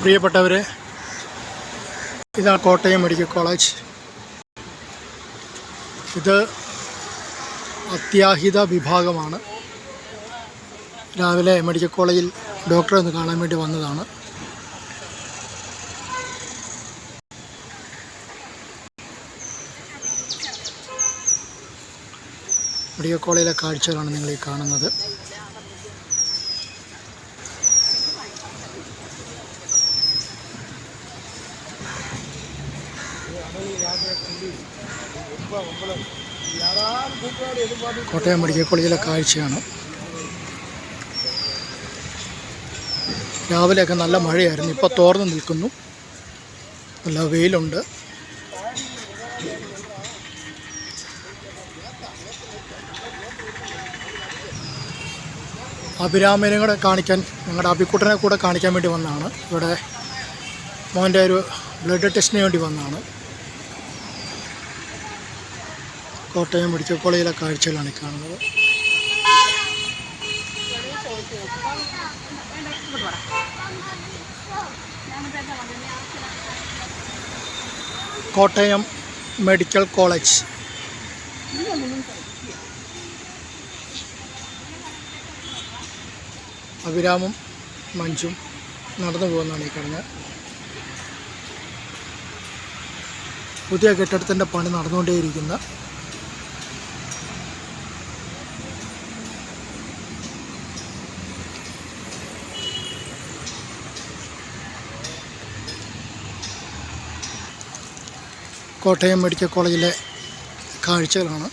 പ്രിയപ്പെട്ടവരെ, ഇതാണ് Kottayam medical college. ഇത് അത്യാഹിത വിഭാഗമാണ്. രാവിലെ മെഡിക്കൽ കോളേജിൽ ഡോക്ടറെ ഒന്ന് കാണാൻ വേണ്ടി വന്നതാണ്. മെഡിക്കൽ കോളേജിലെ കാഴ്ചകളാണ് നിങ്ങൾ ഈ കാണുന്നത്. കോട്ടയം മെഡിക്കൽ കോളേജിലെ കാഴ്ചയാണ്. രാവിലെയൊക്കെ നല്ല മഴയായിരുന്നു, ഇപ്പോൾ തോർന്നു നിൽക്കുന്നു. നല്ല വെയിലുണ്ട്. അഭിരാമനെ കൂടെ കാണിക്കാൻ, ഞങ്ങളുടെ അഭിക്കുട്ടനെ കൂടെ കാണിക്കാൻ വേണ്ടി വന്നതാണ്. ഇവിടെ മോൻ്റെ ഒരു ബ്ലഡ് ടെസ്റ്റിന് വേണ്ടി വന്നതാണ്. കോട്ടയം മെഡിക്കൽ കോളേജിലെ കാഴ്ചകളാണ് കാണുന്നത്. Kottayam medical college. അഭിരാമും മഞ്ജും നടന്നു പോകുന്നതാണ് ഈ കാണുന്നത്. പുതിയ കെട്ടിടത്തിൻ്റെ പണി നടന്നുകൊണ്ടേയിരിക്കുന്ന കോട്ടയം മെഡിക്കൽ കോളേജിലെ കാഴ്ചകളാണ്.